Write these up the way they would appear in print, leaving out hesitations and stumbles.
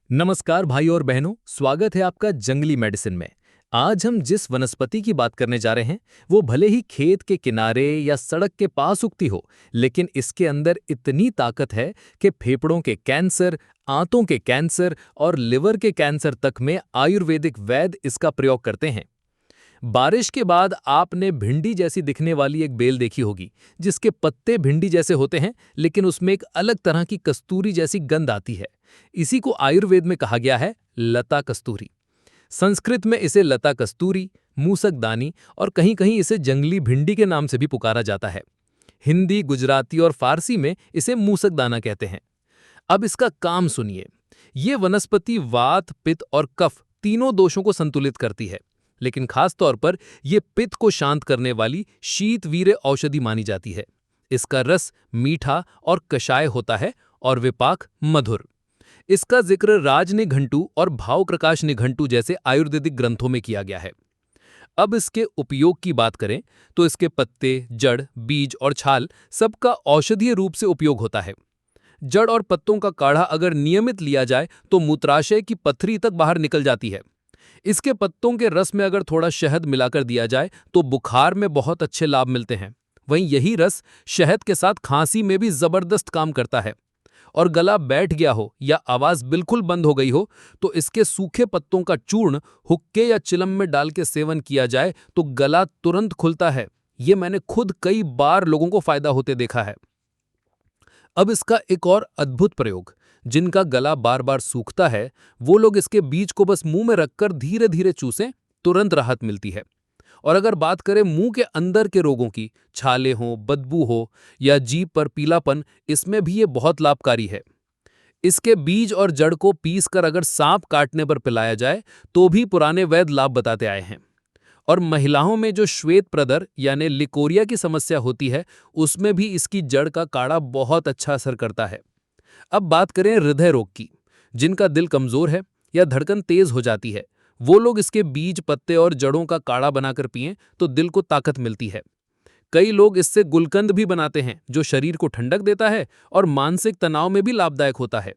नमस्कार भाई और बहनों, स्वागत है आपका जंगली मेडिसिन में। आज हम जिस वनस्पति की बात करने जा रहे हैं वो भले ही खेत के किनारे या सड़क के पास उगती हो, लेकिन इसके अंदर इतनी ताकत है कि फेफड़ों के कैंसर, आंतों के कैंसर और लिवर के कैंसर तक में आयुर्वेदिक वैद्य इसका प्रयोग करते हैं। बारिश के बाद आपने भिंडी जैसी दिखने वाली एक बेल देखी होगी, जिसके पत्ते भिंडी जैसे होते हैं, लेकिन उसमें एक अलग तरह की कस्तूरी जैसी गंध आती है। इसी को आयुर्वेद में कहा गया है लता कस्तूरी। संस्कृत में इसे लता कस्तूरी, मूसकदानी और कहीं कहीं इसे जंगली भिंडी के नाम से भी पुकारा जाता है। हिंदी, गुजराती और फारसी में इसे मूसकदाना कहते हैं। अब इसका काम सुनिए। ये वनस्पति वात, पित्त और कफ तीनों दोषों को संतुलित करती है, लेकिन खास तौर पर यह पित्त को शांत करने वाली शीतवीर्य औषधि मानी जाती है। इसका रस मीठा और कषाय होता है और विपाक मधुर। इसका जिक्र राजनिघंटु और भावप्रकाश निघंटु जैसे आयुर्वेदिक ग्रंथों में किया गया है। अब इसके उपयोग की बात करें तो इसके पत्ते, जड़, बीज और छाल सबका औषधीय रूप से उपयोग होता है। जड़ और पत्तों का काढ़ा अगर नियमित लिया जाए तो मूत्राशय की पथरी तक बाहर निकल जाती है। इसके पत्तों के रस में अगर थोड़ा शहद मिलाकर दिया जाए तो बुखार में बहुत अच्छे लाभ मिलते हैं। वहीं यही रस शहद के साथ खांसी में भी जबरदस्त काम करता है। और गला बैठ गया हो या आवाज बिल्कुल बंद हो गई हो तो इसके सूखे पत्तों का चूर्ण हुक्के या चिलम में डाल के सेवन किया जाए तो गला तुरंत खुलता है। ये मैंने खुद कई बार लोगों को फायदा होते देखा है। अब इसका एक और अद्भुत प्रयोग, जिनका गला बार बार सूखता है वो लोग इसके बीज को बस मुंह में रखकर धीरे धीरे चूसें, तुरंत राहत मिलती है। और अगर बात करें मुंह के अंदर के रोगों की, छाले हो, बदबू हो या जीभ पर पीलापन, इसमें भी ये बहुत लाभकारी है। इसके बीज और जड़ को पीसकर अगर सांप काटने पर पिलाया जाए तो भी पुराने वैद्य लाभ बताते आए हैं। और महिलाओं में जो श्वेत प्रदर यानी लिकोरिया की समस्या होती है, उसमें भी इसकी जड़ का काढ़ा बहुत अच्छा असर करता है। अब बात करें हृदय रोग की, जिनका दिल कमजोर है या धड़कन तेज हो जाती है, वो लोग इसके बीज, पत्ते और जड़ों का काढ़ा बनाकर पिएं तो दिल को ताकत मिलती है। कई लोग इससे गुलकंद भी बनाते हैं, जो शरीर को ठंडक देता है और मानसिक तनाव में भी लाभदायक होता है।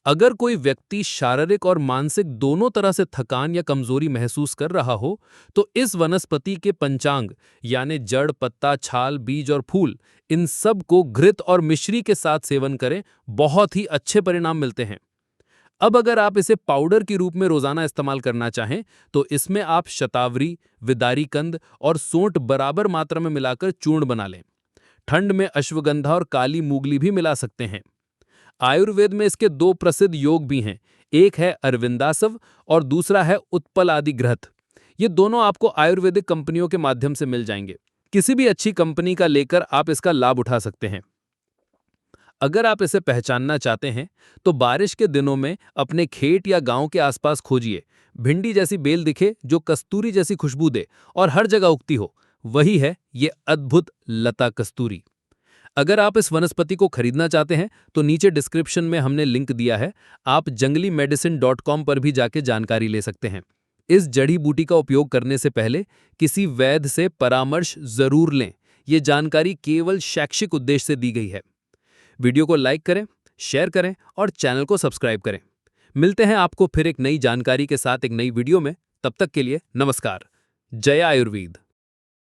अगर कोई व्यक्ति शारीरिक और मानसिक दोनों तरह से थकान या कमजोरी महसूस कर रहा हो तो इस वनस्पति के पंचांग यानी जड़, पत्ता, छाल, बीज और फूल, इन सब को घृत और मिश्री के साथ सेवन करें, बहुत ही अच्छे परिणाम मिलते हैं। अब अगर आप इसे पाउडर के रूप में रोजाना इस्तेमाल करना चाहें तो इसमें आप शतावरी, विदारी कंद और सोंठ बराबर मात्रा में मिलाकर चूर्ण बना लें। ठंड में अश्वगंधा और काली मूंगली भी मिला सकते हैं। आयुर्वेद में इसके दो प्रसिद्ध योग भी हैं, एक है अरविंदासव और दूसरा है उत्पल आदि घृत। ये दोनों आपको आयुर्वेदिक कंपनियों के माध्यम से मिल जाएंगे। किसी भी अच्छी कंपनी का लेकर आप इसका लाभ उठा सकते हैं। अगर आप इसे पहचानना चाहते हैं तो बारिश के दिनों में अपने खेत या गांव के आसपास खोजिए। भिंडी जैसी बेल दिखे जो कस्तूरी जैसी खुशबू दे और हर जगह उगती हो, वही है ये अद्भुत लता कस्तूरी। अगर आप इस वनस्पति को खरीदना चाहते हैं तो नीचे डिस्क्रिप्शन में हमने लिंक दिया है, आप junglimedicine.com पर भी जाके जानकारी ले सकते हैं। इस जड़ी बूटी का उपयोग करने से पहले किसी वैद्य से परामर्श जरूर लें। ये जानकारी केवल शैक्षिक उद्देश्य से दी गई है। वीडियो को लाइक करें, शेयर करें और चैनल को सब्सक्राइब करें। मिलते हैं आपको फिर एक नई जानकारी के साथ एक नई वीडियो में। तब तक के लिए नमस्कार। जय आयुर्वेद।